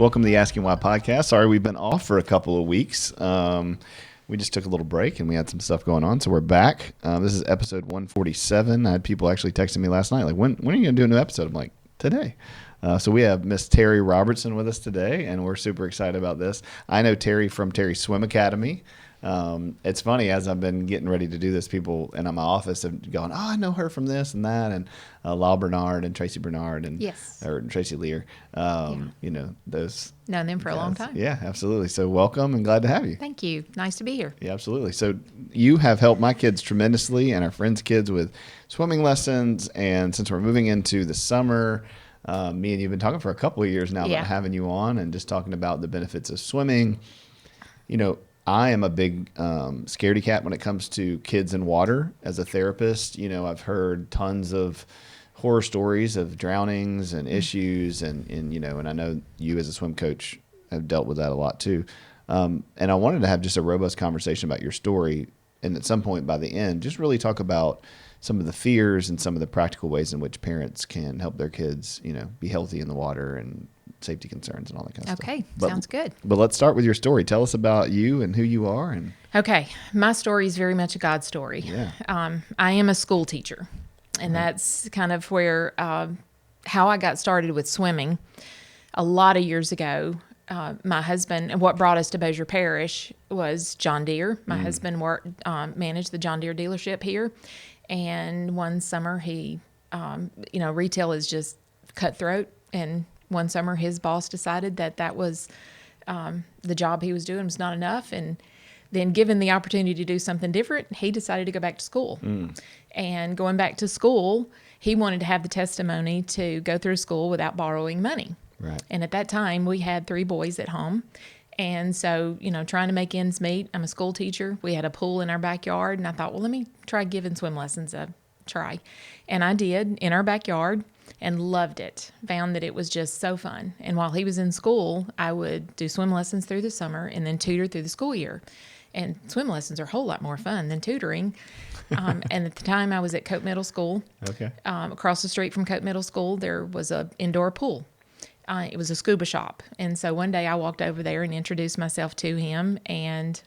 Welcome to the Asking Why podcast. Sorry we've been off for a couple of weeks. We just took a little break and we had some stuff going on, so we're back. This is episode 147. I had people actually texting me last night, like, when are you going to do a new episode? I'm like, today. So we have Miss Terri Robertson with us today, and we're super excited about this. I know Terri from Terri Swim Academy. It's funny, as I've been getting ready to do this, people in my office have gone, I know her from this and that, and Lyle Bernard and Tracy Bernard and or Tracy Lear. You know, those. Known them for a long time. Yeah, absolutely. So welcome and glad to have you. Thank you. Nice to be here. Yeah, absolutely. So you have helped my kids tremendously and our friends' kids with swimming lessons. And since we're moving into the summer, me and you've been talking for a couple of years now about having you on and just talking about the benefits of swimming. You know, I am a big scaredy cat when it comes to kids in water. As a therapist, you know, I've heard tons of horror stories of drownings and issues, and you know, and I know you as a swim coach have dealt with that a lot too. And I wanted to have just a robust conversation about your story, and at some point by the end, just really talk about some of the fears and some of the practical ways in which parents can help their kids, you know, be healthy in the water and safety concerns and all that kind of stuff. Okay, sounds good. But let's start with your story. Tell us about you and who you are. And okay, my story is very much a God story. Yeah. I am a school teacher, and that's kind of where how I got started with swimming. A lot of years ago, my husband, and what brought us to Bossier Parish was John Deere. My husband managed the John Deere dealership here, and one summer he, you know, retail is just cutthroat, and one summer his boss decided that was the job he was doing was not enough, and then given the opportunity to do something different, he decided to go back to school. And going back to school, he wanted to have the testimony to go through school without borrowing money. Right. And at that time, we had 3 boys at home. And so, you know, trying to make ends meet, I'm a school teacher. We had a pool in our backyard, and I thought, well, let me try giving swim lessons a try. And I did in our backyard and loved it, found that it was just so fun. And while he was in school, I would do swim lessons through the summer and then tutor through the school year. And swim lessons are a whole lot more fun than tutoring. And at the time, I was at Cope Middle School. Okay. Across the street from Cope Middle School, there was an indoor pool. It was a scuba shop. And so one day I walked over there and introduced myself to him, and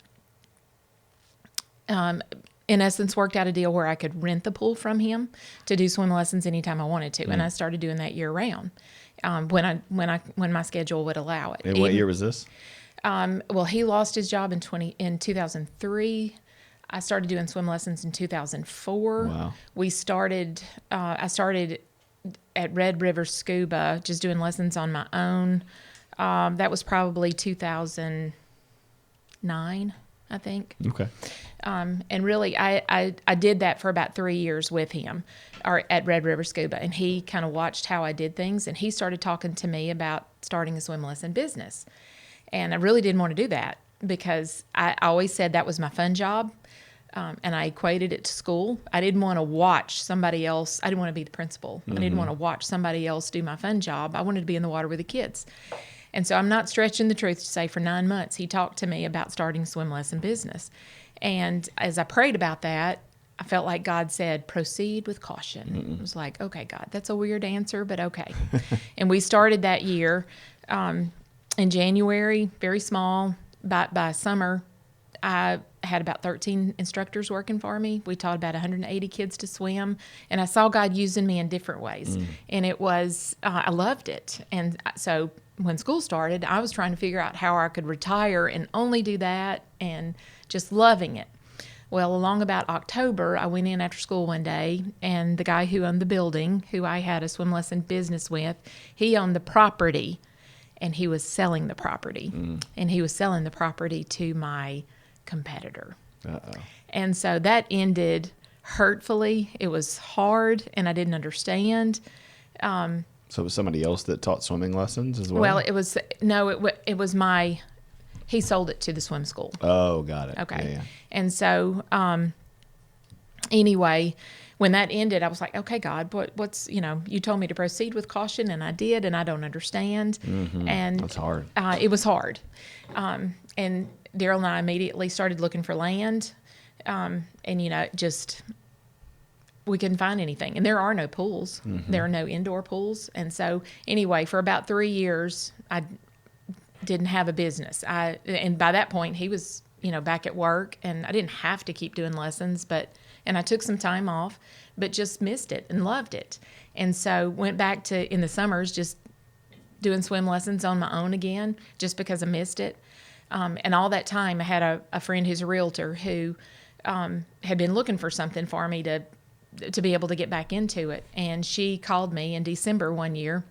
in essence worked out a deal where I could rent the pool from him to do swim lessons anytime I wanted to. And I started doing that year round when my schedule would allow it. And what year was this? Well, he lost his job in 2003. I started doing swim lessons in 2004. Wow. I started at Red River Scuba, just doing lessons on my own. That was probably 2009, I think. Okay. And really, I did that for about 3 years with him, or at Red River Scuba, and he kind of watched how I did things, and he started talking to me about starting a swim lesson business. And I really didn't want to do that because I always said that was my fun job. And I equated it to school. I didn't want to watch somebody else. I didn't want to be the principal. I didn't want to watch somebody else do my fun job. I wanted to be in the water with the kids. And so I'm not stretching the truth to say for 9 months, he talked to me about starting a swim lesson business. And as I prayed about that, I felt like God said, proceed with caution. I was like, okay, God, that's a weird answer, but okay. And we started that year in January, very small. By summer, I had about 13 instructors working for me. We taught about 180 kids to swim, and I saw God using me in different ways. And it was, I loved it. And so when school started, I was trying to figure out how I could retire and only do that and just loving it. Well, along about October, I went in after school one day, and the guy who owned the building, who I had a swim lesson business with, he owned the property, and he was selling the property. And he was selling the property to my competitor. And so that ended hurtfully. It was hard, and I didn't understand. So it was somebody else that taught swimming lessons as well? Well, it was he sold it to the swim school. Oh, got it. Okay. Yeah. And so anyway, when that ended, I was like, okay, God, what's, you told me to proceed with caution, and I did, and I don't understand. And That's hard. It was hard. And Daryl and I immediately started looking for land. And, we couldn't find anything. And there are no pools. There are no indoor pools. And so anyway, for about 3 years, I didn't have a business. And by that point he was, back at work, and I didn't have to keep doing lessons, and I took some time off, but just missed it and loved it. And so went back to, in the summers, just doing swim lessons on my own again, just because I missed it. And all that time I had a friend who's a realtor who had been looking for something for me to be able to get back into it. And she called me in December one year.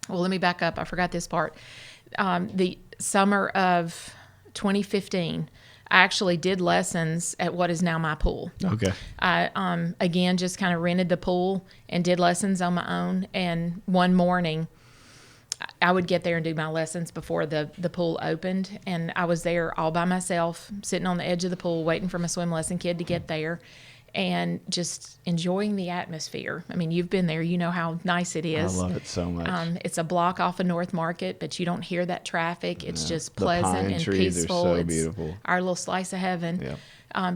Well, let me back up. I forgot this part. The summer of 2015, I actually did lessons at what is now my pool. Okay. I, again, just kind of rented the pool and did lessons on my own. And one morning, I would get there and do my lessons before the pool opened. And I was there all by myself, sitting on the edge of the pool, waiting for my swim lesson kid to get there, and just enjoying the atmosphere. I mean, you've been there. You know how nice it is. I love it so much. It's a block off of North Market, but you don't hear that traffic. It's just pleasant and peaceful. Are so it's beautiful. Our little slice of heaven. Yep.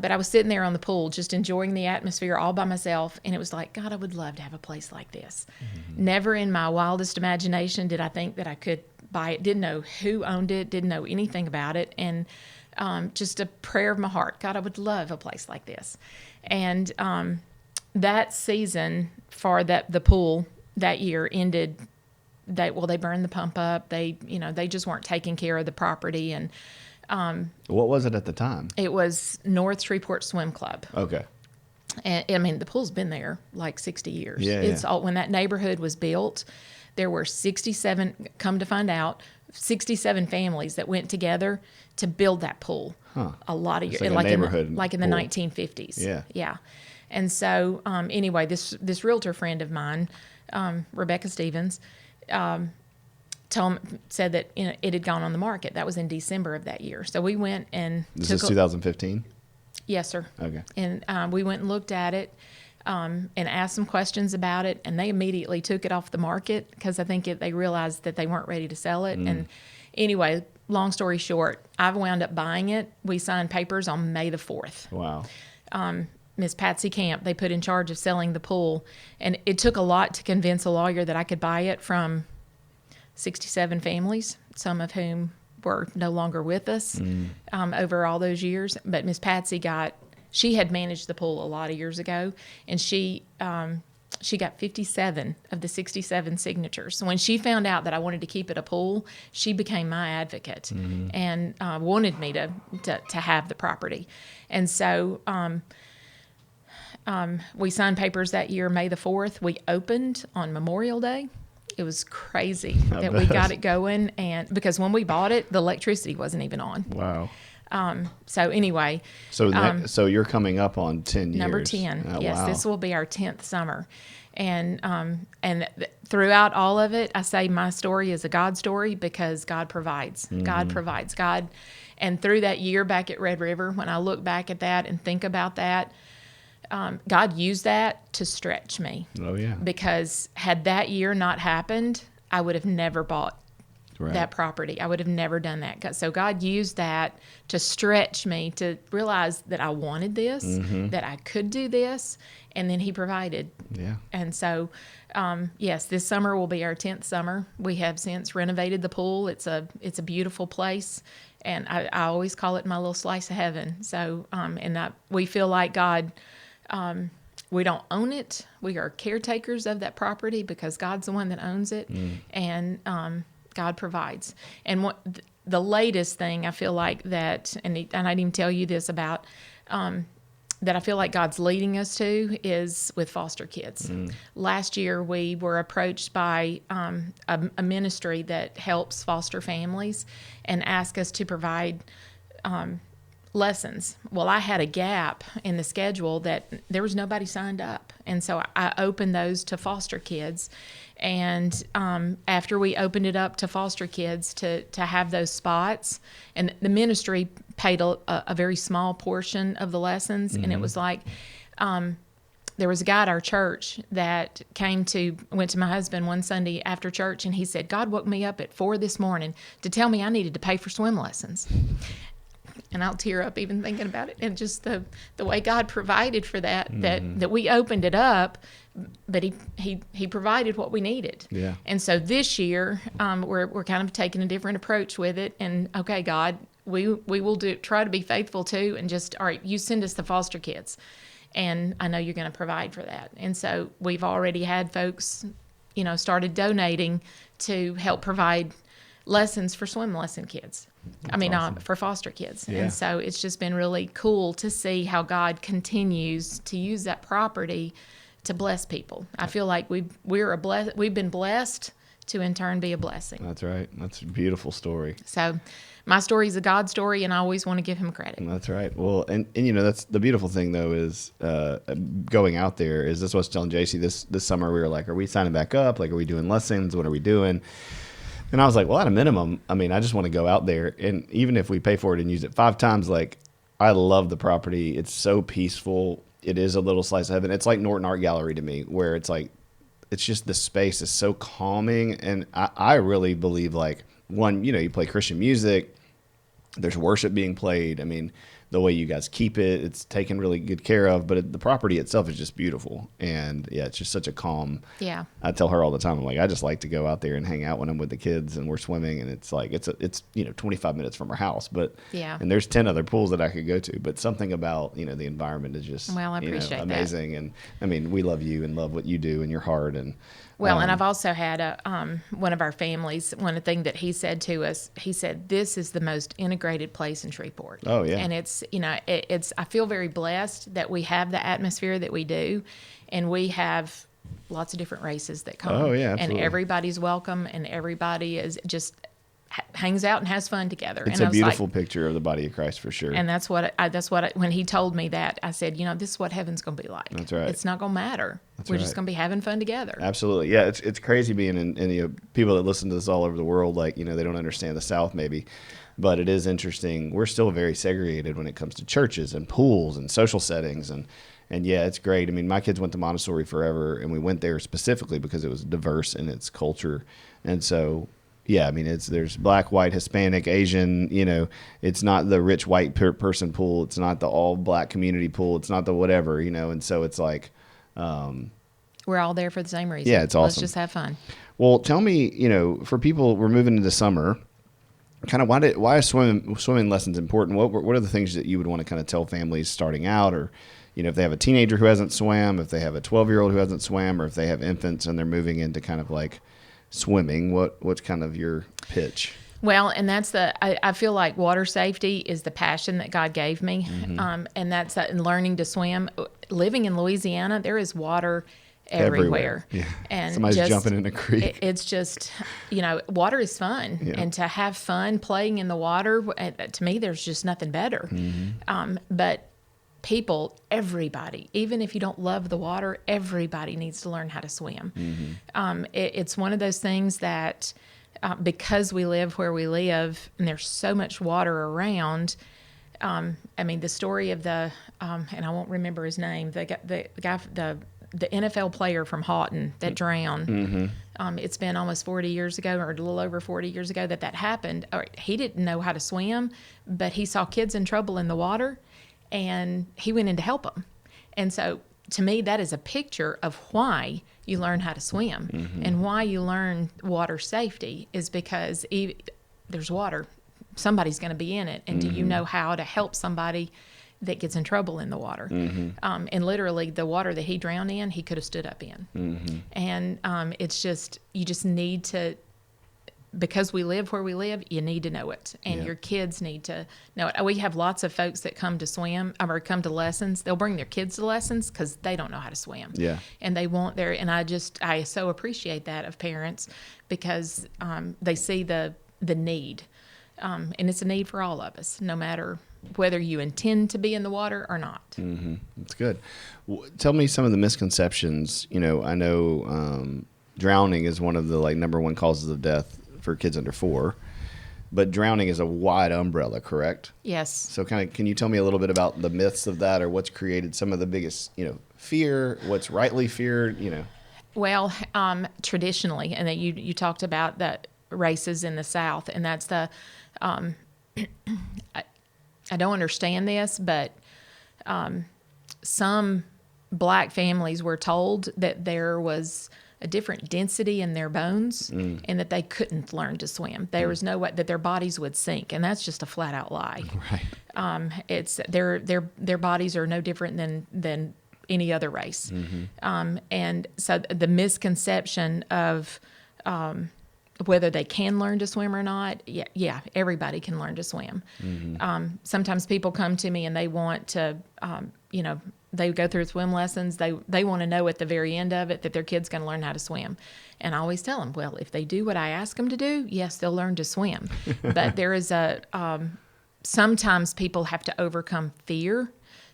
But I was sitting there on the pool, just enjoying the atmosphere all by myself. And it was like, God, I would love to have a place like this. Mm-hmm. Never in my wildest imagination did I think that I could buy it. Didn't know who owned it. Didn't know anything about it. And just a prayer of my heart. God, I would love a place like this. And that season for the pool that year ended. They burned the pump up. They just weren't taking care of the property. And what was it at the time? it was North Shreveport Swim Club. Okay. And I mean, the pool's been there like 60 years. Yeah, It's all, when that neighborhood was built, there were 67, come to find out, 67 families that went together to build that pool. Huh. A lot of years, like a neighborhood like in the pool. 1950s. Yeah. Yeah. And so, anyway, this realtor friend of mine, Rebecca Stevens, said that it had gone on the market. That was in December of that year. So we went and This is 2015? Yes, sir. Okay. And we went and looked at it and asked some questions about it, and they immediately took it off the market because I think they realized that they weren't ready to sell it. And anyway, long story short, I wound up buying it. We signed papers on May the 4th. Wow. Miss Patsy Camp, they put in charge of selling the pool, and it took a lot to convince a lawyer that I could buy it from 67 families, some of whom were no longer with us over all those years. But Miss Patsy she had managed the pool a lot of years ago, and she got 57 of the 67 signatures. So when she found out that I wanted to keep it a pool, she became my advocate and wanted me to have the property. And so we signed papers that year, May the 4th. We opened on Memorial Day. It was crazy that we got it going, and because when we bought it, the electricity wasn't even on. Wow. So anyway. So you're coming up on 10 years. Number 10. Oh, yes, wow. this will be our 10th summer. And throughout all of it, I say my story is a God story because God provides. God provides. And through that year back at Red River, when I look back at that and think about that, God used that to stretch me. Oh, yeah. Because had that year not happened, I would have never bought that property. I would have never done that. So God used that to stretch me to realize that I wanted this, that I could do this, and then He provided. Yeah. And so, yes, this summer will be our 10th summer. We have since renovated the pool. It's a beautiful place, and I always call it my little slice of heaven. So, we feel like God. We don't own it. We are caretakers of that property because God's the one that owns it, and God provides. And what the latest thing I feel like that, and I didn't even tell you this about, that I feel like God's leading us to is with foster kids. Last year we were approached by a ministry that helps foster families and asked us to provide lessons. Well, I had a gap in the schedule that there was nobody signed up. And so I opened those to foster kids. And after we opened it up to foster kids to have those spots, and the ministry paid a very small portion of the lessons. And it was like, there was a guy at our church that went to my husband one Sunday after church, and he said, God woke me up at 4 this morning to tell me I needed to pay for swim lessons. and I'll tear up even thinking about it. And just the way God provided for that, that we opened it up, but he provided what we needed. Yeah. And so this year, we're kind of taking a different approach with it. And okay, God, we will try to be faithful too. And just, all right, you send us the foster kids, and I know you're going to provide for that. And so we've already had folks, started donating to help provide lessons for swim lesson kids. Awesome. For foster kids. Yeah. And so it's just been really cool to see how God continues to use that property to bless people. I feel like we've been blessed to in turn be a blessing. That's right. That's a beautiful story. So my story is a God story, and I always want to give him credit. That's right. Well, and that's the beautiful thing though is going out there is this. What I was telling JC this summer. We were like, are we signing back up? Like, are we doing lessons? What are we doing? And I was like, well, at a minimum, I just want to go out there, and even if we pay for it and use it 5 times, like, I love the property. It's so peaceful. It is a little slice of heaven. It's like Norton Art Gallery to me, where it's like, it's just the space is so calming. And I really believe, like, one, you play Christian music, there's worship being played. The way you guys keep it, it's taken really good care of, but the property itself is just beautiful. And yeah, it's just such a calm. Yeah. I tell her all the time, I'm like, I just like to go out there and hang out when I'm with the kids and we're swimming, and it's like, it's 25 minutes from our house, but yeah. And there's 10 other pools that I could go to, but something about, the environment is just, I appreciate amazing. That. And we love you and love what you do and your heart. And and I've also had one of our families, one thing that he said to us, he said, this is the most integrated place in Shreveport. Oh, yeah. And it's, I feel very blessed that we have the atmosphere that we do, and we have lots of different races that come. Oh, yeah, absolutely. And everybody's welcome, and everybody is just hangs out and has fun together. It's and a beautiful picture of the body of Christ for sure. And that's what when he told me that, I said, this is what heaven's going to be like. That's right. It's not going to matter. We're just going to be having fun together. Absolutely. Yeah. It's crazy being in people that listen to this all over the world. Like, they don't understand the South maybe, but it is interesting. We're still very segregated when it comes to churches and pools and social settings. And yeah, it's great. My kids went to Montessori forever, and we went there specifically because it was diverse in its culture. And so, yeah, there's black, white, Hispanic, Asian, it's not the rich white person pool. It's not the all black community pool. It's not the whatever, and so it's like, we're all there for the same reason. Yeah, it's awesome. Let's just have fun. Well, tell me, for people, we're moving into summer, kind of why are swimming lessons important? What are the things that you would want to kind of tell families starting out, or, if they have a teenager who hasn't swam, if they have a 12-year-old who hasn't swam, or if they have infants and they're moving into kind of like swimming, what's kind of your pitch? Well, and that's I feel like water safety is the passion that God gave me. Mm-hmm. And that's in learning to swim. Living in Louisiana, there is water everywhere. Yeah. And somebody's jumping in a creek. It's just, water is fun. Yeah. And to have fun playing in the water, to me, there's just nothing better. Mm-hmm. But people, everybody, even if you don't love the water, everybody needs to learn how to swim. Mm-hmm. It's one of those things that because we live where we live and there's so much water around, the story of and I won't remember his name, the guy, the NFL player from Houghton that drowned. Mm-hmm. It's been almost 40 years ago, or a little over 40 years ago that happened. He didn't know how to swim, but he saw kids in trouble in the water, and he went in to help them. And so to me, that is a picture of why you learn how to swim. Mm-hmm. And why you learn water safety is because there's water. Somebody's going to be in it. And mm-hmm. do you know how to help somebody that gets in trouble in the water? Mm-hmm. And literally the water that he drowned in, he could have stood up in. Mm-hmm. And it's just, you just need to, because we live where we live, you need to know it, and your kids need to know it. We have lots of folks that come to swim or come to lessons. They'll bring their kids to lessons because they don't know how to swim. Yeah, and they want their. And I so appreciate that of parents because they see the need, and it's a need for all of us, no matter whether you intend to be in the water or not. Mm-hmm. That's good. Tell me some of the misconceptions. I know drowning is one of the number one causes of death for kids under 4, but drowning is a wide umbrella, correct? Yes. So can you tell me a little bit about the myths of that, or what's created some of the biggest, fear, what's rightly feared, Well, traditionally, and you talked about the races in the South, and that's the, I don't understand this, but some black families were told that there was a different density in their bones and that they couldn't learn to swim. There was no way that their bodies would sink, and that's just a flat out lie. Right. It's their bodies are no different than any other race. And so the misconception of whether they can learn to swim or not, yeah, everybody can learn to swim. Sometimes people come to me and they want to, they go through swim lessons. They want to know at the very end of it that their kid's going to learn how to swim. And I always tell them, well, if they do what I ask them to do, yes, they'll learn to swim. But there is sometimes people have to overcome fear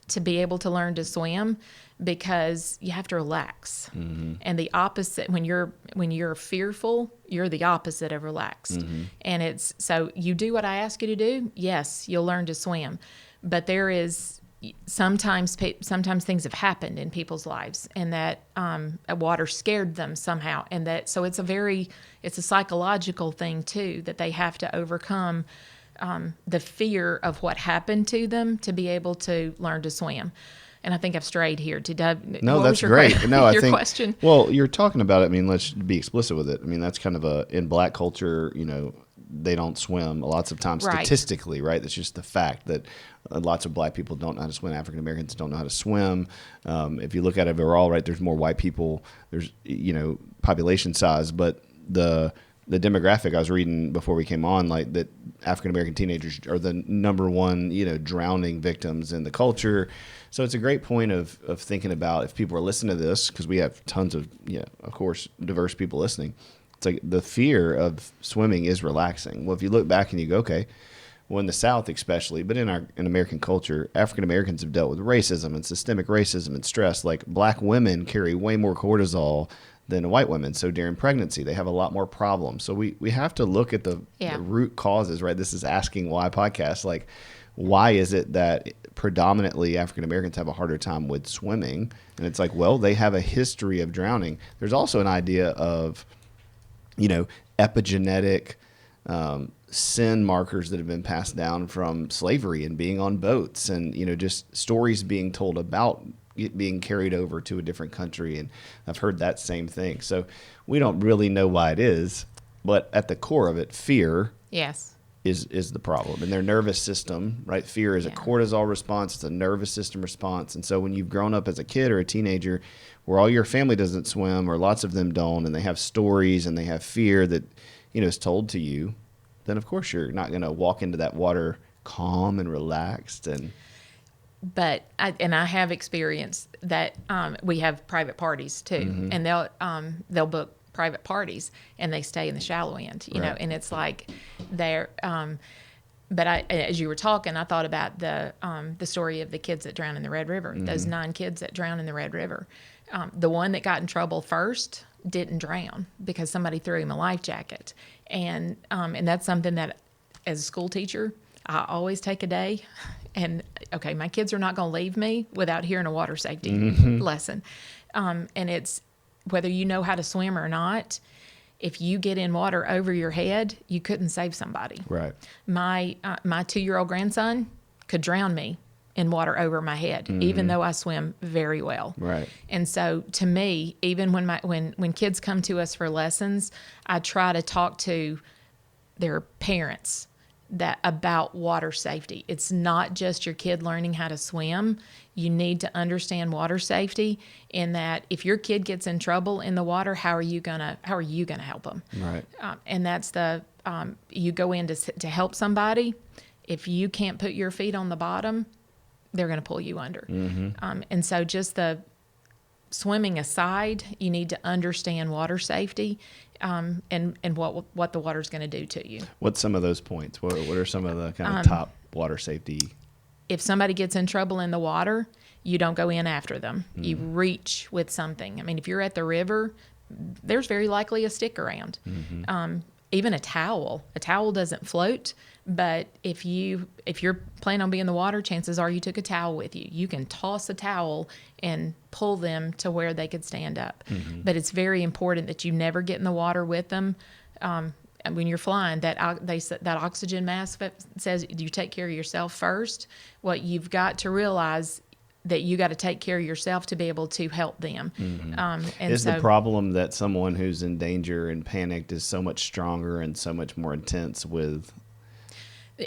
to be able to learn to swim, because you have to relax. And the opposite, when you're fearful, you're the opposite of relaxed. And it's, so you do what I ask you to do, yes, you'll learn to swim. But there is sometimes things have happened in people's lives, and that water scared them somehow, and that, so it's a psychological thing too, that they have to overcome the fear of what happened to them to be able to learn to swim. And I think I've strayed here. No, that's great. No, I think, question? Well, you're talking about it. I mean, let's be explicit with it. I mean, that's kind of in black culture, they don't swim lots of times statistically, right? That's just the fact that lots of black people don't know how to swim. African Americans don't know how to swim. If you look at it overall, right, there's more white people, there's, population size, but the demographic I was reading before we came on, like that African American teenagers are the number one, drowning victims in the culture. So it's a great point of thinking about, if people are listening to this, because we have tons of, of course, diverse people listening. It's like the fear of swimming is relaxing. Well, if you look back and you go, okay, well, in the South especially, but in American culture, African Americans have dealt with racism and systemic racism and stress. Like, black women carry way more cortisol than white women. So during pregnancy, they have a lot more problems. So we have to look at the root causes, right? This is Asking Why podcast. Like, why is it that predominantly African Americans have a harder time with swimming? And it's like, well, they have a history of drowning. There's also an idea of, epigenetic sin markers that have been passed down from slavery and being on boats, and, just stories being told about it being carried over to a different country. And I've heard that same thing. So we don't really know why it is, but at the core of it, fear is the problem. And their nervous system, right? Fear is a cortisol response. It's a nervous system response. And so when you've grown up as a kid or a teenager where all your family doesn't swim, or lots of them don't, and they have stories and they have fear that, is told to you, then of course you're not going to walk into that water calm and relaxed. But I have experienced that we have private parties too, and they'll book private parties and they stay in the shallow end, you know, and it's like they're. But as you were talking, I thought about the story of the kids that drowned in the Red River. Those 9 kids that drowned in the Red River. The one that got in trouble first didn't drown because somebody threw him a life jacket, and that's something that, as a school teacher, I always take a day. And, okay, my kids are not going to leave me without hearing a water safety lesson. And it's whether you know how to swim or not, if you get in water over your head, you couldn't save somebody. Right. My 2-year-old grandson could drown me in water over my head, even though I swim very well. Right. And so to me, even when kids come to us for lessons, I try to talk to their parents about water safety. It's not just your kid learning how to swim. You need to understand water safety, in that if your kid gets in trouble in the water, how are you gonna help them? Right. And that's you go in to help somebody. If you can't put your feet on the bottom, they're going to pull you under. And so just the swimming aside, you need to understand water safety. And what the water's going to do to you. What's some of those points? What are some of the kind of top water safety? If somebody gets in trouble in the water, you don't go in after them. You reach with something. I mean, if you're at the river, there's very likely a stick around. Even a towel. A towel doesn't float, but if you're planning on being in the water, chances are you took a towel with you. You can toss a towel and pull them to where they could stand up. But it's very important that you never get in the water with them. when you're flying, that that oxygen mask says you take care of yourself first. Well, you've got to realize that you got to take care of yourself to be able to help them. And is the problem that someone who's in danger and panicked is so much stronger and so much more intense with?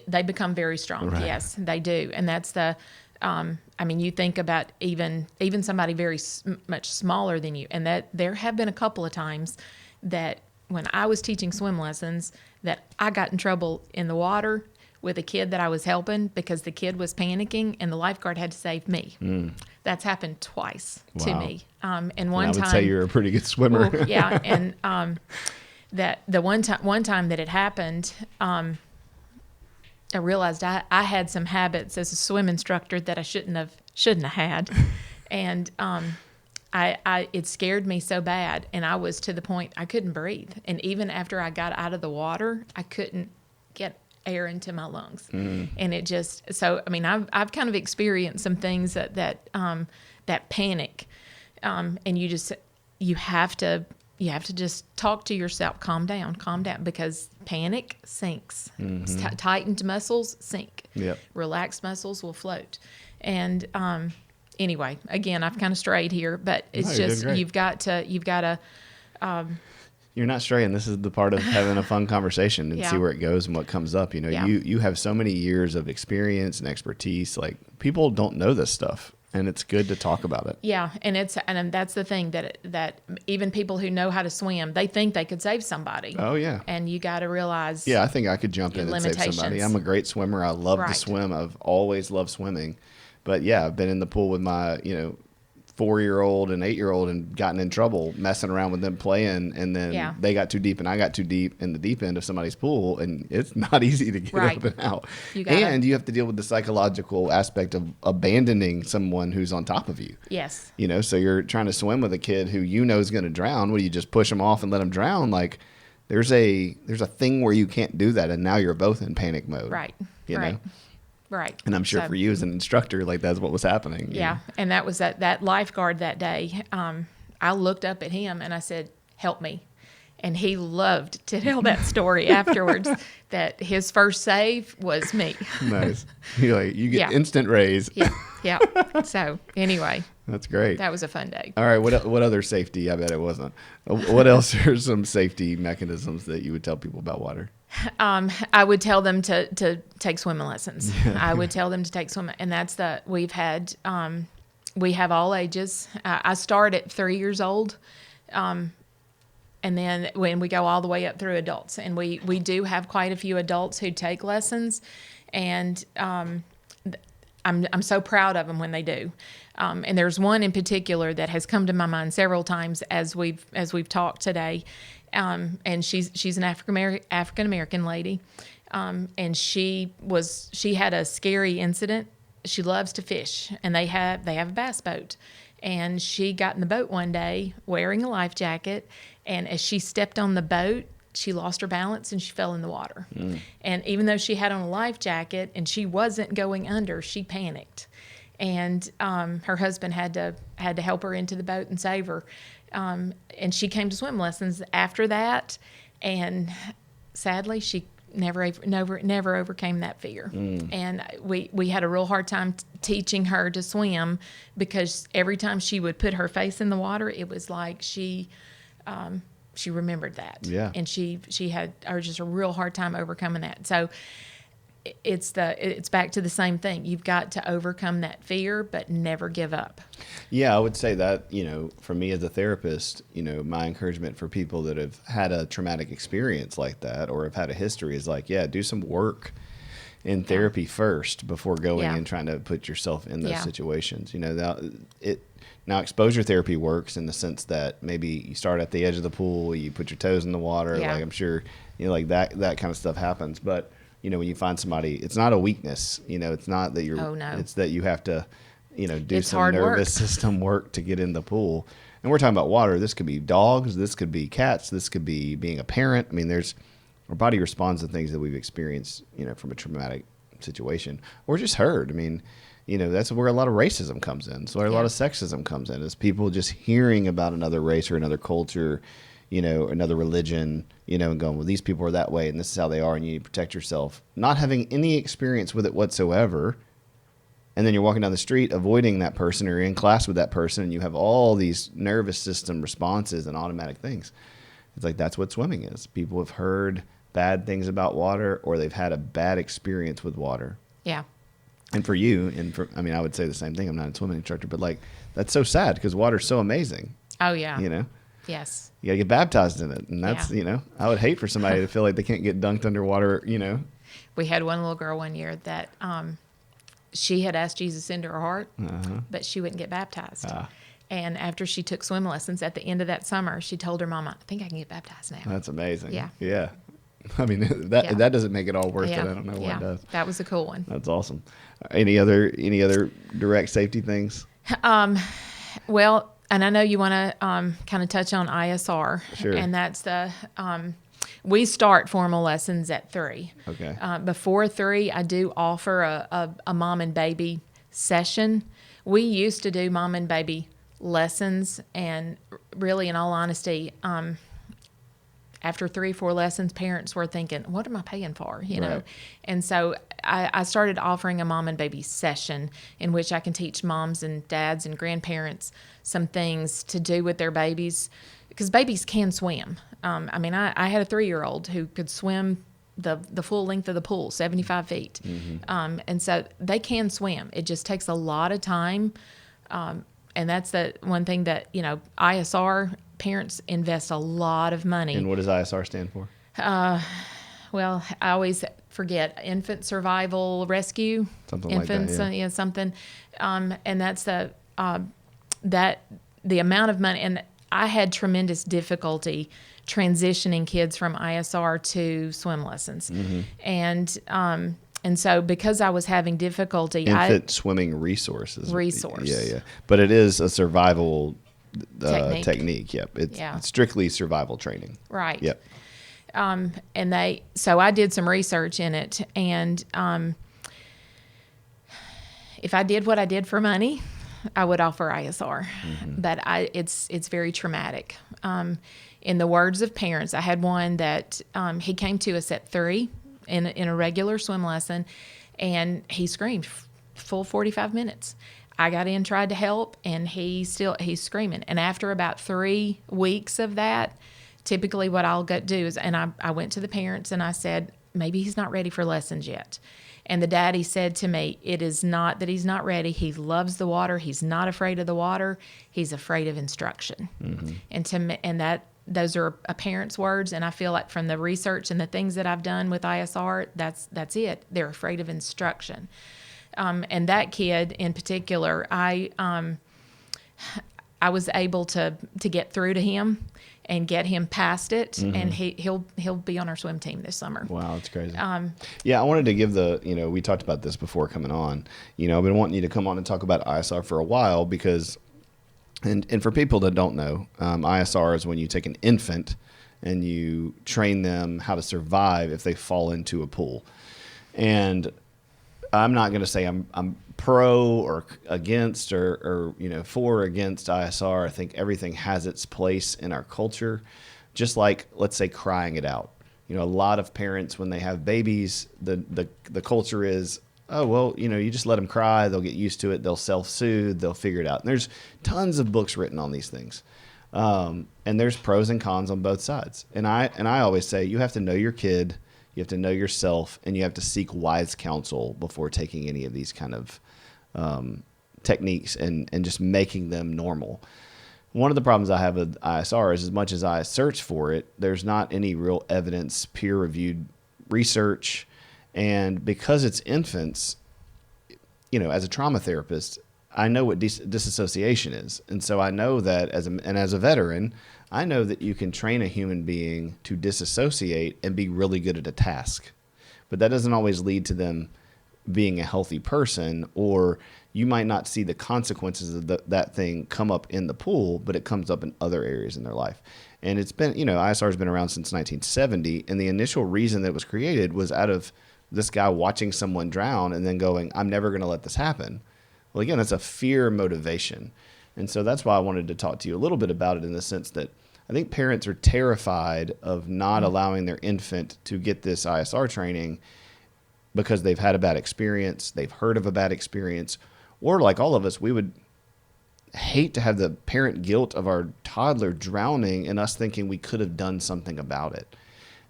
They become very strong. Right. Yes, they do. And that's the, I mean, you think about even somebody very much smaller than you, and that there have been a couple of times that when I was teaching swim lessons that I got in trouble in the water with a kid that I was helping because the kid was panicking and the lifeguard had to save me. That's happened twice to me. And one time, I would say you're a pretty good swimmer. Well, yeah, and that the one time that it happened, I realized I had some habits as a swim instructor that I shouldn't have had, and it scared me so bad, and I was to the point I couldn't breathe, and even after I got out of the water, I couldn't get air into my lungs, and it just so I mean I've kind of experienced some things that panic, and you have to just talk to yourself, calm down, because panic sinks. Tightened muscles sink. Yep. Relaxed muscles will float. And anyway, again, I've kind of strayed here, but it's just you've got to. You're not straying. This is the part of having a fun conversation and see where it goes and what comes up. You know, you have so many years of experience and expertise. Like, people don't know this stuff, and it's good to talk about it. Yeah, and that's the thing that even people who know how to swim, they think they could save somebody. Oh yeah. And you got to realize. Yeah, I think I could jump in and save somebody. I'm a great swimmer. I love to swim. I've always loved swimming, but yeah, I've been in the pool with my 4-year-old and 8-year-old and gotten in trouble messing around with them playing, and then they got too deep and I got too deep in the deep end of somebody's pool, and it's not easy to get up and out. And you have to deal with the psychological aspect of abandoning someone who's on top of you. Yes. So you're trying to swim with a kid who is going to drown. What do you just push them off and let them drown? Like, there's a thing where you can't do that, and now you're both in panic mode. Right. You know? Right. And I'm sure for you as an instructor, like, that's what was happening. Yeah. And that was that lifeguard that day. I looked up at him and I said, "Help me." And he loved to tell that story afterwards, that his first save was me. Nice. You get instant raise. Yeah. So anyway. That's great. That was a fun day. All right. What other safety? I bet it wasn't. What else are some safety mechanisms that you would tell people about water? I would tell them to take swimming lessons. I would tell them to take swimming, and we have all ages. I start at 3 years old, and then when we go all the way up through adults, and we do have quite a few adults who take lessons, and I'm so proud of them when they do. And there's one in particular that has come to my mind several times as we've talked today. And she's an African American lady, and she had a scary incident. She loves to fish, and they have a bass boat, and she got in the boat one day wearing a life jacket, and as she stepped on the boat, she lost her balance and she fell in the water. And even though she had on a life jacket and she wasn't going under, she panicked, and her husband had to help her into the boat and save her. And she came to swim lessons after that, and sadly, she never overcame that fear. And we had a real hard time teaching her to swim, because every time she would put her face in the water, it was like she remembered that. Yeah. And she had just a real hard time overcoming that. So it's back to the same thing. You've got to overcome that fear, but never give up. Yeah, I would say that, for me as a therapist, my encouragement for people that have had a traumatic experience like that, or have had a history, is like, do some work in therapy first before going and trying to put yourself in those situations. Now, exposure therapy works in the sense that maybe you start at the edge of the pool, you put your toes in the water, like, I'm sure, like that kind of stuff happens. But when you find somebody, it's not a weakness. It's not that you're. Oh, no. It's that you have to, do some nervous system work to get in the pool. And we're talking about water. This could be dogs. This could be cats. This could be being a parent. I mean, our body responds to things that we've experienced, from a traumatic situation, or just heard. I mean, that's where a lot of racism comes in. So where a lot of sexism comes in, is people just hearing about another race or another culture, another religion, and going, well, these people are that way and this is how they are and you need to protect yourself. Not having any experience with it whatsoever. And then you're walking down the street avoiding that person or in class with that person and you have all these nervous system responses and automatic things. It's like that's what swimming is. People have heard bad things about water or they've had a bad experience with water. Yeah. And for you, I would say the same thing. I'm not a swimming instructor, but like that's so sad because water's so amazing. Oh, yeah. Yes. You got to get baptized in it. And that's, I would hate for somebody to feel like they can't get dunked underwater, We had one little girl one year that she had asked Jesus into her heart, but she wouldn't get baptized. And after she took swim lessons at the end of that summer, she told her mama, I think I can get baptized now. That's amazing. Yeah. Yeah. I mean, that doesn't make it all worth it. I don't know what does. That was a cool one. That's awesome. Any other direct safety things? Well, and I know you want to kind of touch on ISR. Sure. And that's we start formal lessons at 3. Okay. Before 3, I do offer a mom and baby session. We used to do mom and baby lessons, and really, in all honesty, after 3 or 4 lessons, parents were thinking, what am I paying for? Right. And so I started offering a mom and baby session in which I can teach moms and dads and grandparents some things to do with their babies, because babies can swim. I had a 3-year-old who could swim the full length of the pool, 75 feet. Mm-hmm. And so they can swim. It just takes a lot of time. And that's the one thing that, ISR parents invest a lot of money. And what does ISR stand for? Well, I always forget. Infant Survival Rescue. Something Infants, like that, yeah. Something. And that's the amount of money. And I had tremendous difficulty transitioning kids from ISR to swim lessons. Mm-hmm. And so because I was having difficulty, infant swimming resources. Yeah. But it is a survival technique. Yep. It's strictly survival training. Right. Yep. So I did some research in it, and if I did what I did for money, I would offer ISR. Mm-hmm. But it's very traumatic. In the words of parents, I had one that he came to us at 3 in a regular swim lesson, and he screamed full 45 minutes. I got in, tried to help, and he's screaming. And after about 3 weeks of that, typically what I'll do is, and I went to the parents and I said, maybe he's not ready for lessons yet. And the daddy said to me, it is not that he's not ready. He loves the water. He's not afraid of the water. He's afraid of instruction. Mm-hmm. And those are a parent's words. And I feel like from the research and the things that I've done with ISR, that's it. They're afraid of instruction. And that kid in particular, I was able to get through to him and get him past it, mm-hmm. and he'll be on our swim team this summer. Wow, that's crazy. I wanted to give we talked about this before coming on. I've been wanting you to come on and talk about ISR for a while because, and for people that don't know, ISR is when you take an infant and you train them how to survive if they fall into a pool. And I'm not going to say I'm pro or against or for or against ISR. I think everything has its place in our culture. Just like, let's say, crying it out. A lot of parents, when they have babies, the culture is, oh, well, you just let them cry. They'll get used to it. They'll self-soothe. They'll figure it out. And there's tons of books written on these things. And there's pros and cons on both sides. And I always say you have to know your kid. You have to know yourself, and you have to seek wise counsel before taking any of these kind of techniques and just making them normal. One of the problems I have with ISR is as much as I search for it, there's not any real evidence, peer-reviewed research. And because it's infants, as a trauma therapist, I know what disassociation is. And so I know that as a veteran, I know that you can train a human being to disassociate and be really good at a task. But that doesn't always lead to them being a healthy person, or you might not see the consequences of that thing come up in the pool, but it comes up in other areas in their life. And it's been, ISR has been around since 1970. And the initial reason that it was created was out of this guy watching someone drown and then going, I'm never going to let this happen. Well, again, that's a fear motivation. And so that's why I wanted to talk to you a little bit about it in the sense that I think parents are terrified of not allowing their infant to get this ISR training because they've had a bad experience, they've heard of a bad experience, or like all of us, we would hate to have the parent guilt of our toddler drowning and us thinking we could have done something about it.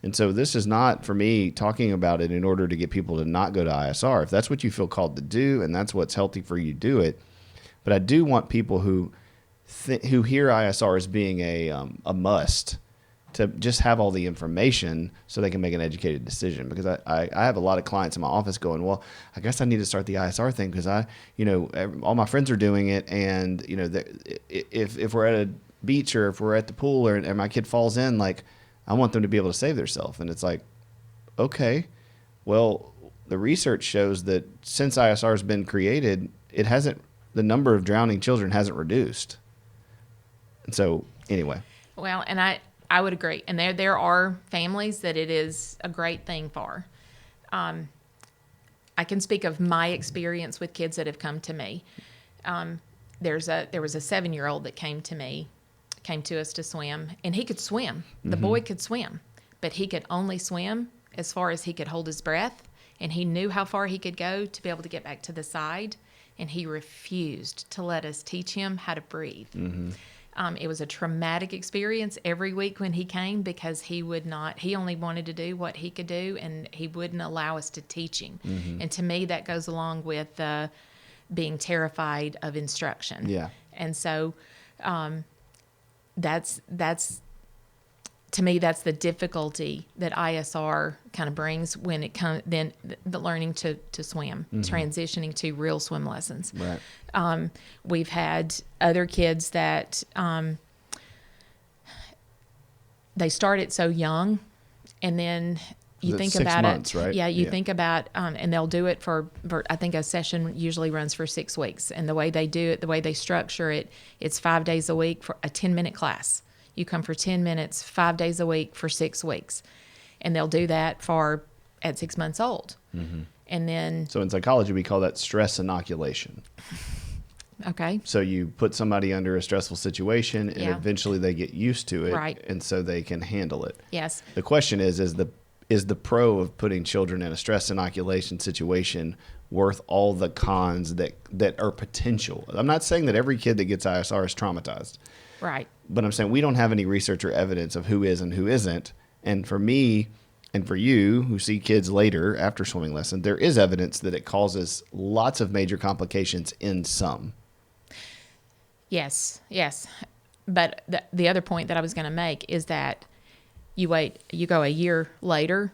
And so this is not, for me, talking about it in order to get people to not go to ISR. If that's what you feel called to do and that's what's healthy for you, do it. But I do want people who hear ISR as being a must to just have all the information so they can make an educated decision. Because I have a lot of clients in my office going, well, I guess I need to start the ISR thing because all my friends are doing it. And, if we're at a beach or if we're at the pool and my kid falls in, like, I want them to be able to save themselves. And it's like, okay, well, the research shows that since ISR has been created, the number of drowning children hasn't reduced. And so anyway. Well, and I would agree. And there are families that it is a great thing for. I can speak of my experience with kids that have come to me. There was a 7-year-old that came to us to swim, and he could swim. The boy could swim, but he could only swim as far as he could hold his breath, and he knew how far he could go to be able to get back to the side, and he refused to let us teach him how to breathe. It was a traumatic experience every week when he came because he only wanted to do what he could do, and he wouldn't allow us to teach him. And to me, that goes along with being terrified of instruction. Yeah. And so that's to me, that's the difficulty that ISR kind of brings when it comes then the learning to swim, transitioning to real swim lessons. Right. We've had other kids that they start it so young, and then you think 6 about months, it. Right? Yeah, you think about, and they'll do it for I think a session usually runs for 6 weeks. And the way they do it, the way they structure it, it's 5 days a week for a 10-minute class. You come for 10 minutes, 5 days a week for 6 weeks. And they'll do that at 6 months old. And then. So in psychology, we call that stress inoculation. Okay. So you put somebody under a stressful situation and eventually they get used to it. Right. And so they can handle it. Yes. The question is the pro of putting children in a stress inoculation situation worth all the cons that are potential? I'm not saying that every kid that gets ISR is traumatized. Right. But I'm saying we don't have any research or evidence of who is and who isn't. And for me and for you who see kids later after swimming lesson, there is evidence that it causes lots of major complications in some. Yes. But the other point that I was going to make is that you go a year later,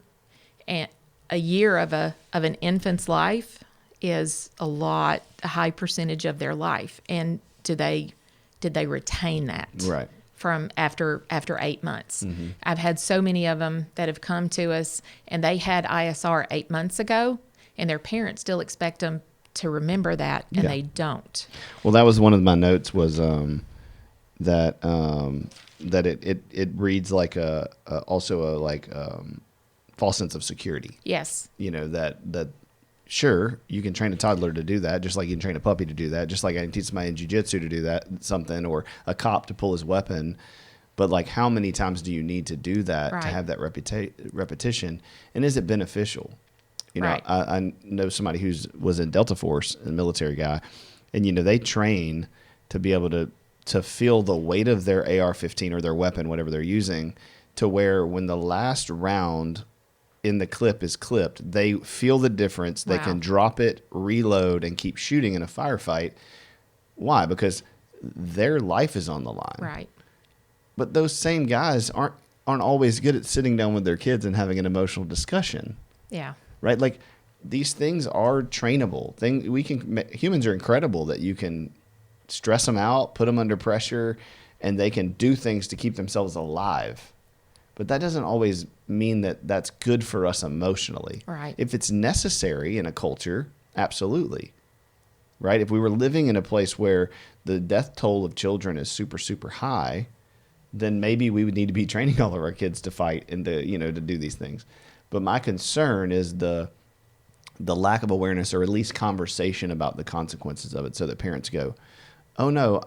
and a year of an infant's life is a high percentage of their life. And did they retain that? Right. From after 8 months. I've had so many of them that have come to us and they had ISR 8 months ago, and their parents still expect them to remember that, and they don't. Well, that was one of my notes was that it reads like also a false sense of security. Yes. That sure, you can train a toddler to do that, just like you can train a puppy to do that, just like I can teach somebody in jiu-jitsu to do that, something, or a cop to pull his weapon. But like, how many times do you need to do that to have that repetition? And is it beneficial? I know somebody was in Delta Force, a military guy, and they train to be able to feel the weight of their AR-15 or their weapon, whatever they're using, to where when the last round in the clip is clipped, they feel the difference. They can drop it, reload, and keep shooting in a firefight. Why? Because their life is on the line. Right. But those same guys aren't always good at sitting down with their kids and having an emotional discussion. Yeah. Right? Like, these things are trainable. Humans are incredible that you can stress them out, put them under pressure, and they can do things to keep themselves alive. But that doesn't always mean that that's good for us emotionally. Right. If it's necessary in a culture, absolutely. Right? If we were living in a place where the death toll of children is super, super high, then maybe we would need to be training all of our kids to fight and to do these things. But my concern is the lack of awareness, or at least conversation about the consequences of it, so that parents go, oh no,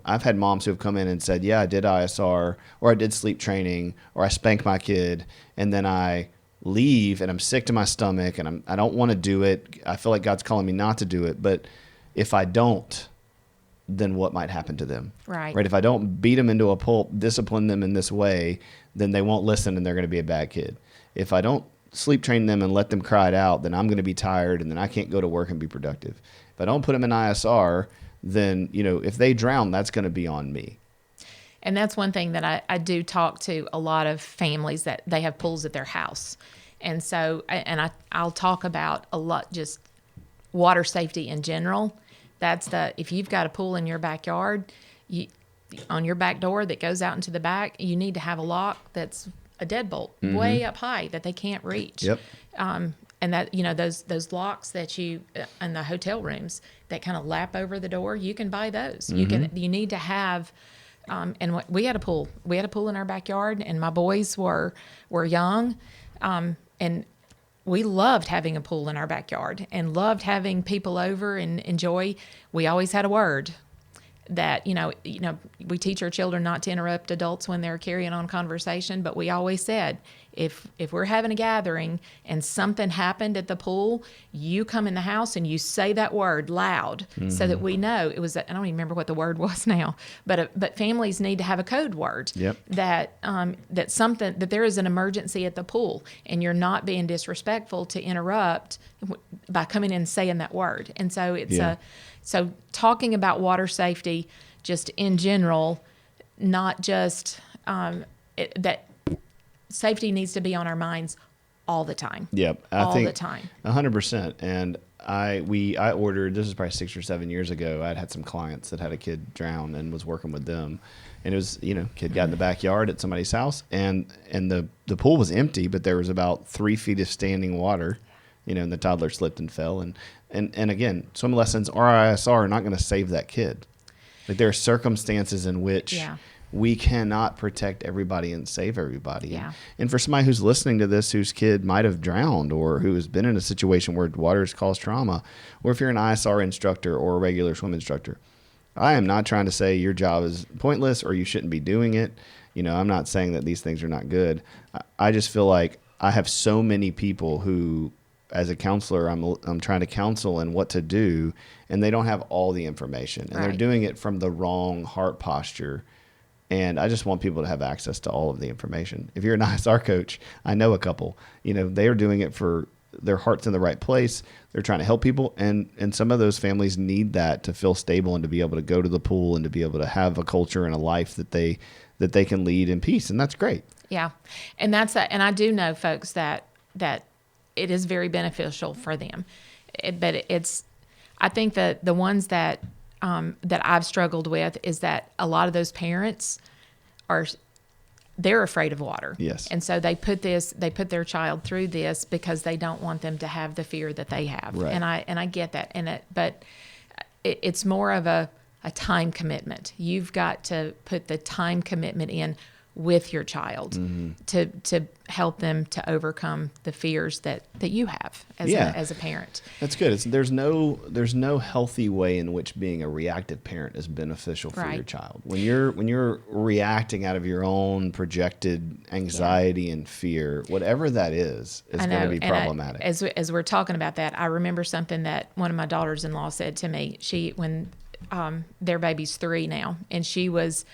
I've had moms who have come in and said, yeah, I did ISR, or I did sleep training, or I spanked my kid, and then I leave and I'm sick to my stomach and I don't want to do it. I feel like God's calling me not to do it. But if I don't, then what might happen to them? Right. If I don't beat them into a pulp, discipline them in this way, then they won't listen and they're going to be a bad kid. If I don't sleep train them and let them cry it out, then I'm going to be tired and then I can't go to work and be productive. If I don't put them in ISR, then, if they drown, that's going to be on me. And that's one thing that I do talk to a lot of families that they have pools at their house. And so, I'll talk about a lot, just water safety in general. If you've got a pool in your backyard, on your back door that goes out into the back, you need to have a lock that's a deadbolt way up high that they can't reach. Yep. And that, those locks that you, in the hotel rooms that kind of lap over the door, you can buy those. You need to have, and we had a pool in our backyard, and my boys were young. And we loved having a pool in our backyard and loved having people over and enjoy. We always had a word that, we teach our children not to interrupt adults when they're carrying on conversation, but we always said, if we're having a gathering and something happened at the pool, you come in the house and you say that word loud so that we know it was, I don't even remember what the word was now, but families need to have a code word that there is an emergency at the pool and you're not being disrespectful to interrupt by coming in and saying that word. And so so talking about water safety just in general, not just that safety needs to be on our minds all the time. Yep. I think the time. 100%. And I ordered, this was probably 6 or 7 years ago, I'd had some clients that had a kid drown and was working with them. And it was, kid got in the backyard at somebody's house and the pool was empty, but there was about 3 feet of standing water, and the toddler slipped and fell. And again, swim lessons or ISR are not going to save that kid. Like there are circumstances in which we cannot protect everybody and save everybody. Yeah. And for somebody who's listening to this, whose kid might have drowned or who has been in a situation where water has caused trauma, or if you're an ISR instructor or a regular swim instructor, I am not trying to say your job is pointless or you shouldn't be doing it. I'm not saying that these things are not good. I just feel like I have so many people who, as a counselor, I'm trying to counsel and what to do, and they don't have all the information, and they're doing it from the wrong heart posture. And I just want people to have access to all of the information. If you're an ISR coach, I know a couple, they are doing it for their heart's in the right place. They're trying to help people. And some of those families need that to feel stable and to be able to go to the pool and to be able to have a culture and a life that they can lead in peace. And that's great. Yeah. And and I do know folks that it is very beneficial for them. But I think that the ones that I've struggled with is that a lot of those parents they're afraid of water. Yes. And so they put their child through this because they don't want them to have the fear that they have. Right. And I get that. But it's more of a time commitment. You've got to put the time commitment in with your child to help them to overcome the fears that you have as a parent. That's good. There's no healthy way in which being a reactive parent is beneficial for your child. When you're reacting out of your own projected anxiety and fear, whatever that is going to be problematic. As we're talking about that, I remember something that one of my daughters-in-law said to me. When their baby's 3 now, and she was,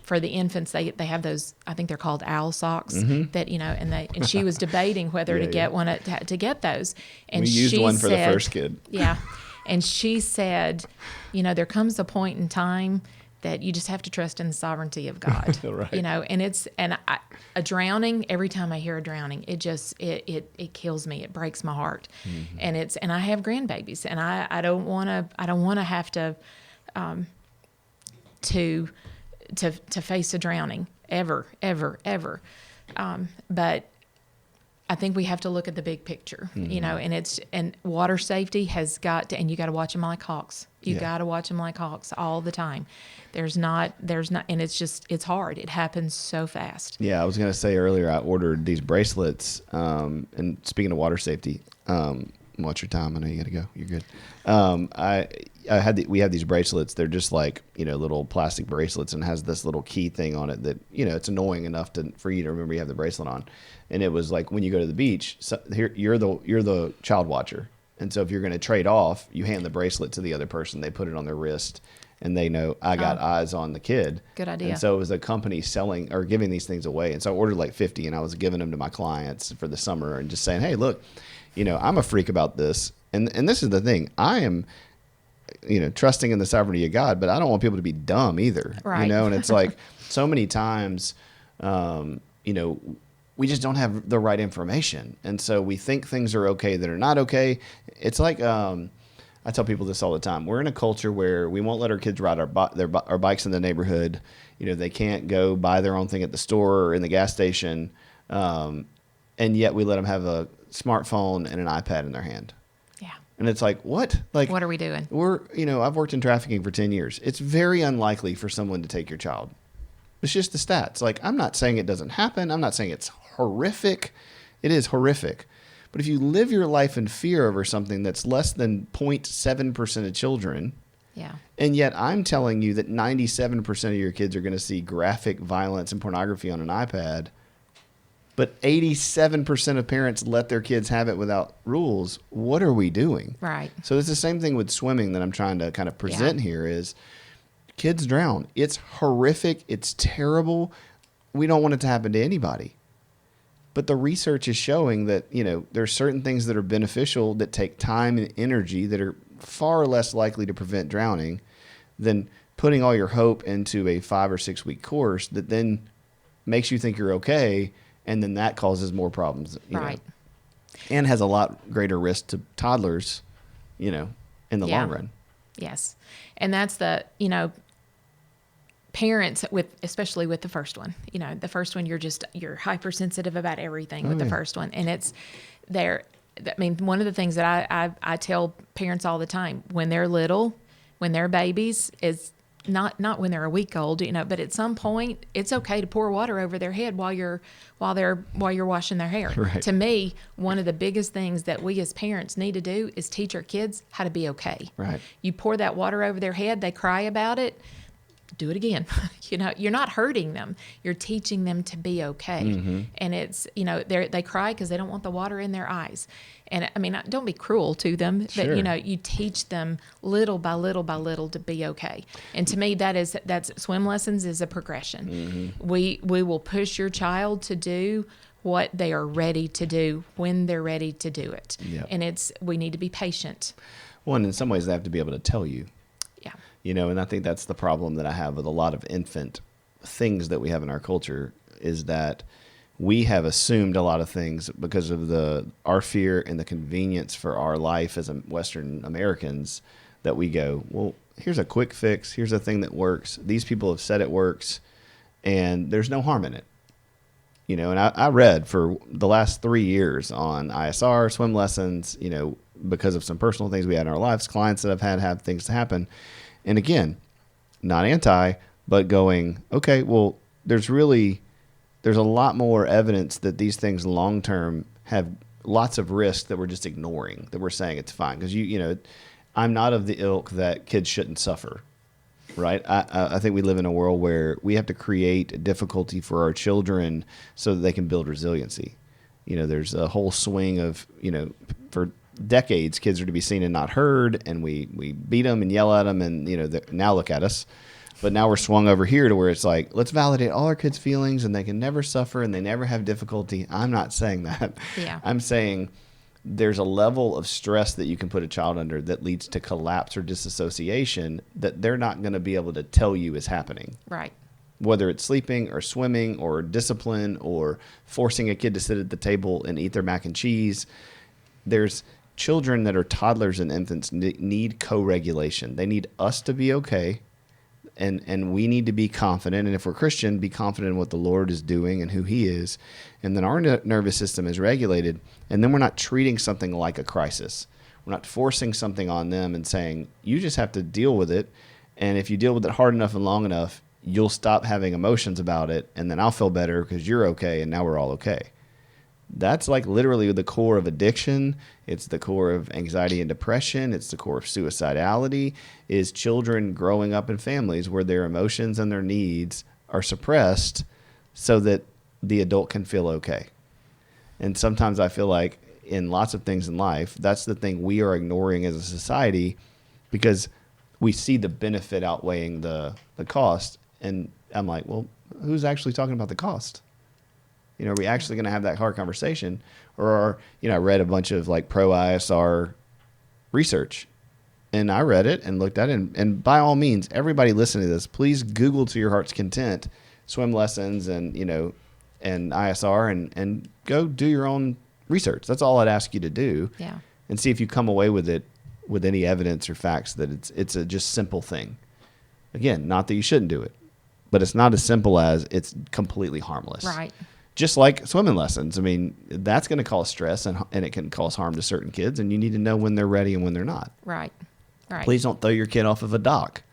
for the infants, they have those, I think they're called owl socks that, and she was debating whether to get one to get those. And we used one for the first kid. Yeah. And she said, there comes a point in time that you just have to trust in the sovereignty of God. Right. And a drowning, every time I hear a drowning, it just, it kills me. It breaks my heart. And I have grandbabies, and I don't want to have to face a drowning ever. But I think we have to look at the big picture, and water safety has got to, and you got to watch them like hawks. You got to watch them like hawks all the time. There's not, and it's hard. It happens so fast. Yeah. I was going to say earlier, I ordered these bracelets. And speaking of water safety, watch your time. I know you got to go. You're good. we have these bracelets. They're just like, little plastic bracelets, and has this little key thing on it that, it's annoying enough for you to remember you have the bracelet on. And it was like, when you go to the beach, so here, you're the child watcher. And so if you're going to trade off, you hand the bracelet to the other person. They put it on their wrist, and they know I got eyes on the kid. Good idea. And so it was a company selling or giving these things away. And so I ordered like 50, and I was giving them to my clients for the summer and just saying, hey, look, I'm a freak about this. And this is the thing. I am, trusting in the sovereignty of God, but I don't want people to be dumb either. Right. And it's like so many times, we just don't have the right information. And so we think things are okay that are not okay. It's like, I tell people this all the time. We're in a culture where we won't let our kids ride our bikes in the neighborhood. They can't go buy their own thing at the store or in the gas station. And yet we let them have a smartphone and an iPad in their hand. Yeah. And it's like, what? Like, what are we doing? I've worked in trafficking for 10 years. It's very unlikely for someone to take your child. It's just the stats. Like, I'm not saying it doesn't happen. I'm not saying it's horrific. It is horrific. But if you live your life in fear over something that's less than 0.7% of children, yeah, and yet I'm telling you that 97% of your kids are going to see graphic violence and pornography on an iPad, but 87% of parents let their kids have it without rules, what are we doing? Right. So it's the same thing with swimming that I'm trying to kind of present here is kids drown. It's horrific. It's terrible. We don't want it to happen to anybody. But the research is showing that, there are certain things that are beneficial that take time and energy that are far less likely to prevent drowning than putting all your hope into a 5 or 6 week course that then makes you think you're okay. And then that causes more problems, right. And has a lot greater risk to toddlers, in the long run. Yes. And that's parents especially with the first one, the first one, you're hypersensitive about everything with the first one. And it's there. I mean, one of the things that I tell parents all the time when they're little, when they're babies is not when they're a week old, but at some point it's okay to pour water over their head while you're washing their hair. Right. To me, one of the biggest things that we as parents need to do is teach our kids how to be okay. Right. You pour that water over their head, they cry about it. Do it again. You're not hurting them. You're teaching them to be okay. Mm-hmm. And it's, they cry because they don't want the water in their eyes. And I mean, don't be cruel to them, sure. But you teach them little by little by little to be okay. And to me, that's swim lessons is a progression. Mm-hmm. We will push your child to do what they are ready to do when they're ready to do it. Yep. And we need to be patient. Well, and in some ways they have to be able to tell you. Yeah. And I think that's the problem that I have with a lot of infant things that we have in our culture is that we have assumed a lot of things because of our fear and the convenience for our life as Western Americans that we go, well, here's a quick fix. Here's a thing that works. These people have said it works, and there's no harm in it. And I read for the last 3 years on ISR, swim lessons, because of some personal things we had in our lives, clients that I've had things to happen. And again, not anti, but going, okay, well, there's a lot more evidence that these things long-term have lots of risk that we're just ignoring, that we're saying it's fine. Because, I'm not of the ilk that kids shouldn't suffer, right? I think we live in a world where we have to create difficulty for our children so that they can build resiliency. There's a whole swing of, for decades, kids are to be seen and not heard, and we beat them and yell at them, and now look at us. But now we're swung over here to where it's like, let's validate all our kids' feelings, and they can never suffer, and they never have difficulty. I'm not saying that. Yeah. I'm saying there's a level of stress that you can put a child under that leads to collapse or disassociation that they're not going to be able to tell you is happening. Right. Whether it's sleeping or swimming or discipline or forcing a kid to sit at the table and eat their mac and cheese, there's children that are toddlers and infants need co-regulation. They need us to be okay, and we need to be confident. And if we're Christian, be confident in what the Lord is doing and who He is. And then our nervous system is regulated, and then we're not treating something like a crisis. We're not forcing something on them and saying, you just have to deal with it. And if you deal with it hard enough and long enough, you'll stop having emotions about it, and then I'll feel better because you're okay, and now we're all okay. That's like literally the core of addiction. It's the core of anxiety and depression. It's the core of suicidality, is children growing up in families where their emotions and their needs are suppressed so that the adult can feel okay. And sometimes I feel like in lots of things in life, that's the thing we are ignoring as a society because we see the benefit outweighing the cost. And I'm like, well, who's actually talking about the cost? Are we actually going to have that hard conversation? Or, I read a bunch of like pro ISR research, and I read it and looked at it. And by all means, everybody listening to this, please Google to your heart's content swim lessons and, and ISR and go do your own research. That's all I'd ask you to do. Yeah. And see if you come away with it with any evidence or facts that it's a just simple thing. Again, not that you shouldn't do it, but it's not as simple as it's completely harmless. Right. Just like swimming lessons. I mean, that's going to cause stress and it can cause harm to certain kids, and you need to know when they're ready and when they're not. Right. Right. Please don't throw your kid off of a dock.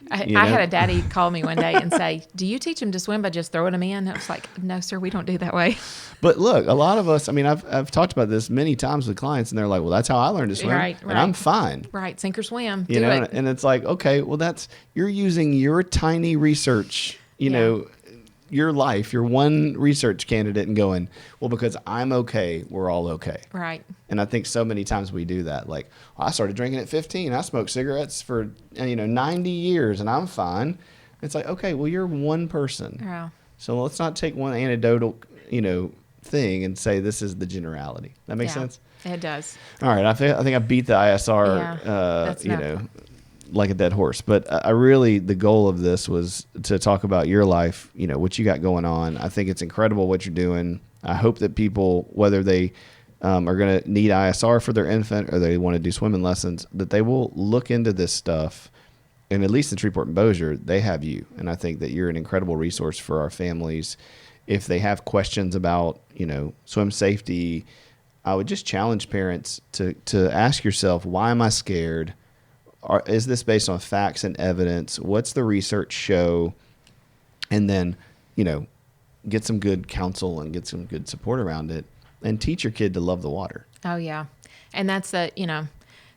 I had a daddy call me one day and say, "Do you teach him to swim by just throwing him in?" I was like, "No, sir, we don't do that way." But look, a lot of us, I mean, I've talked about this many times with clients, and they're like, "Well, that's how I learned to swim, Right. and I'm fine." Right, sink or swim. You know, and it's like, okay, well, you're using your tiny research, your life, your one research candidate, and going, well, because I'm okay, we're all okay. Right. And I think so many times we do that. Like, I started drinking at 15. I smoked cigarettes for 90 years, and I'm fine. It's like, okay, well, you're one person. Yeah. So let's not take one anecdotal, thing and say this is the generality. That makes sense? It does. All right. I think I beat the ISR, like a dead horse. But the goal of this was to talk about your life, what you got going on. I think it's incredible what you're doing. I hope that people, whether they are going to need ISR for their infant or they want to do swimming lessons, that they will look into this stuff. And at least in Shreveport and Bossier, they have you. And I think that you're an incredible resource for our families. If they have questions about, swim safety, I would just challenge parents to ask yourself, why am I scared? Is this based on facts and evidence? What's the research show? And then, get some good counsel and get some good support around it and teach your kid to love the water. Oh, yeah. And that's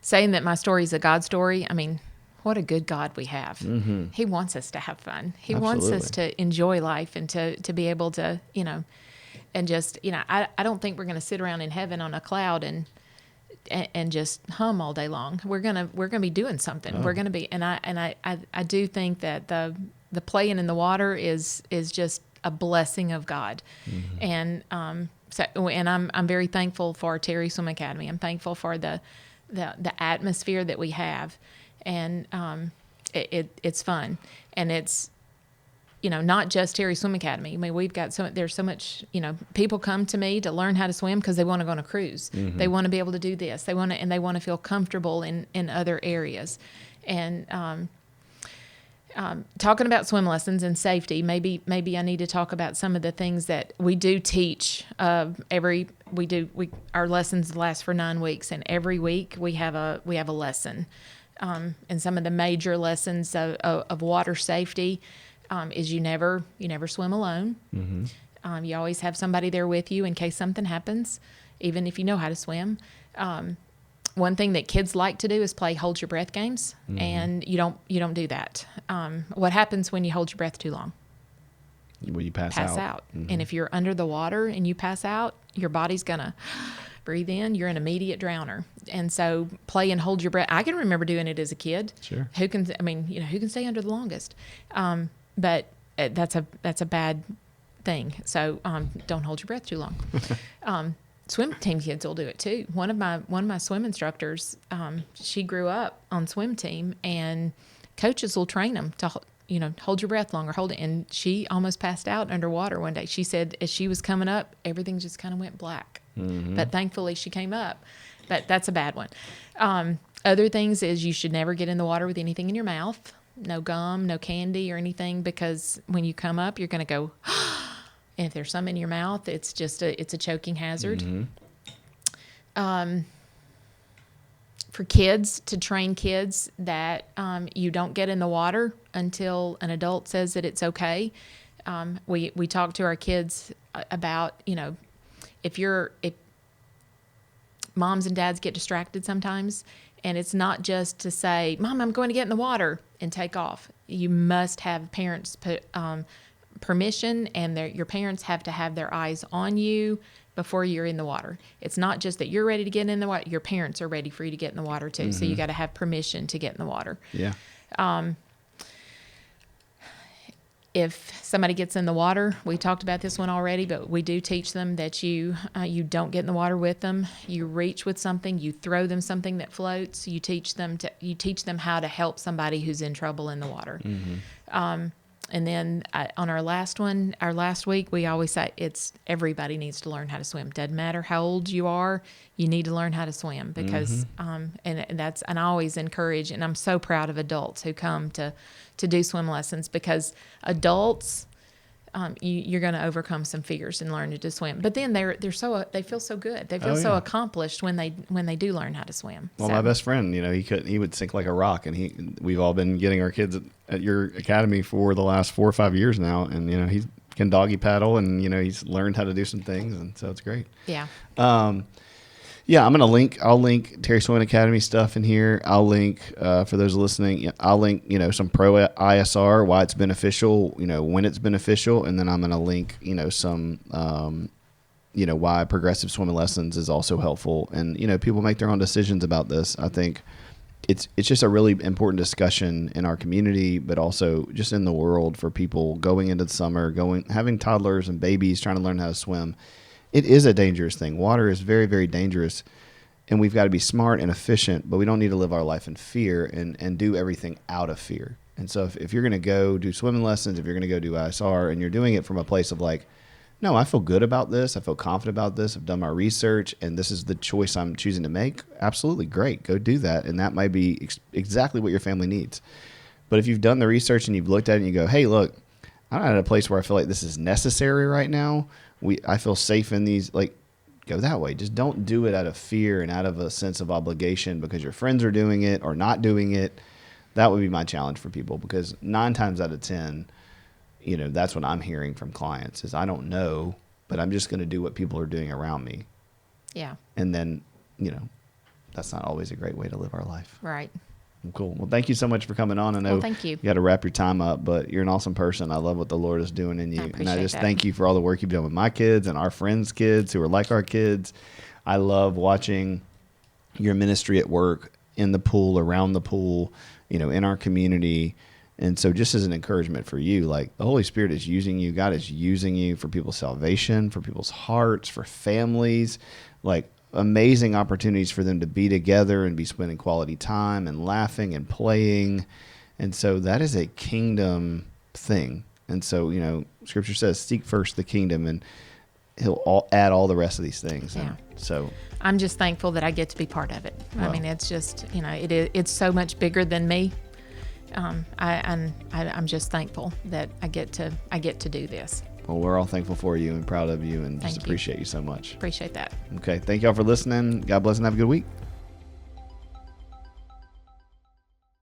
saying that my story is a God story. I mean, what a good God we have. Mm-hmm. He wants us to have fun. He wants us to enjoy life and to be able to, and just, I don't think we're going to sit around in heaven on a cloud and just hum all day long. We're gonna be doing something. Oh. We're gonna be, and I do think that the playing in the water is just a blessing of God, mm-hmm. And I'm very thankful for Terri Swim Academy. I'm thankful for the atmosphere that we have, and it's fun, and it's not just Terri Swim Academy. I mean, we've got there's so much, people come to me to learn how to swim because they want to go on a cruise. Mm-hmm. They want to be able to do this. They want to feel comfortable in other areas. And talking about swim lessons and safety, maybe I need to talk about some of the things that we do teach. Our lessons last for 9 weeks, and every week we have a lesson. And some of the major lessons of water safety. Is you never swim alone. Mm-hmm. You always have somebody there with you in case something happens, even if you know how to swim. One thing that kids like to do is play hold your breath games, mm-hmm. and you don't do that. What happens when you hold your breath too long? Well, you pass out. Mm-hmm. And if you're under the water and you pass out, your body's gonna breathe in. You're an immediate drowner. And so play and hold your breath. I can remember doing it as a kid. Sure. Who can stay under the longest? But that's a bad thing. So don't hold your breath too long. Swim team kids will do it too. One of my swim instructors, she grew up on swim team, and coaches will train them to hold your breath longer, hold it. And she almost passed out underwater one day. She said as she was coming up, everything just kind of went black. Mm-hmm. But thankfully she came up. But that's a bad one. Other things is you should never get in the water with anything in your mouth. No gum, no candy or anything, because when you come up, you're going to go, and if there's some in your mouth, it's a choking hazard. Mm-hmm. For kids, to train kids that you don't get in the water until an adult says that it's okay. We talk to our kids about, if moms and dads get distracted sometimes, and it's not just to say, Mom, I'm going to get in the water and take off. You must have parents put permission, and your parents have to have their eyes on you before you're in the water. It's not just that you're ready to get in the water. Your parents are ready for you to get in the water too. So you got to have permission to get in the water. Yeah. If somebody gets in the water, we talked about this one already, but we do teach them that you don't get in the water with them. You reach with something, you throw them something that floats. You teach them how to help somebody who's in trouble in the water. And then on our last week, we always say everybody needs to learn how to swim. Doesn't matter how old you are, you need to learn how to swim because, and I always encourage, and I'm so proud of adults who come to do swim lessons, because adults, you're going to overcome some fears and learn to just swim. But then they feel so good. They feel so accomplished when they do learn how to swim. Well, my best friend, he would sink like a rock, and we've all been getting our kids at your academy for the last 4 or 5 years now, and he can doggy paddle, and he's learned how to do some things, and so it's great. Yeah. I'll link Terri Swimming Academy stuff in here. I'll link, for those listening, I'll link, some pro ISR, why it's beneficial, when it's beneficial. And then I'm going to link, some, why progressive swimming lessons is also helpful. And, people make their own decisions about this. I think it's just a really important discussion in our community, but also just in the world for people going into the summer, having toddlers and babies trying to learn how to swim. It is a dangerous thing. Water is very, very dangerous, and we've got to be smart and efficient, but we don't need to live our life in fear and do everything out of fear. And so if you're going to go do swimming lessons, if you're going to go do ISR, and you're doing it from a place of like, no, I feel good about this, I feel confident about this, I've done my research, and this is the choice I'm choosing to make, absolutely great. Go do that, and that might be exactly what your family needs. But if you've done the research and you've looked at it and you go, hey, look, I'm not at a place where I feel like this is necessary right now, I feel safe in these, go that way. Just don't do it out of fear and out of a sense of obligation because your friends are doing it or not doing it. That would be my challenge for people, because 9 times out of 10, that's what I'm hearing from clients is, I don't know, but I'm just going to do what people are doing around me. Yeah. And then, that's not always a great way to live our life. Right. Cool. Well, thank you so much for coming on. I know thank you. You got to wrap your time up, but you're an awesome person. I love what the Lord is doing in you. And I just thank you for all the work you've done with my kids and our friends' kids who are like our kids. I love watching your ministry at work, in the pool, around the pool, in our community. And so just as an encouragement for you, the Holy Spirit is using you. God is using you for people's salvation, for people's hearts, for families, amazing opportunities for them to be together and be spending quality time and laughing and playing. And so that is a kingdom thing. And so, Scripture says, seek first the kingdom, and He'll add all the rest of these things. Yeah. And so I'm just thankful that I get to be part of it. Well, I mean, it's just, it's so much bigger than me. I'm just thankful that I get to do this. Well, we're all thankful for you and proud of you, and just appreciate you so much. Appreciate that. Okay. Thank y'all for listening. God bless and have a good week.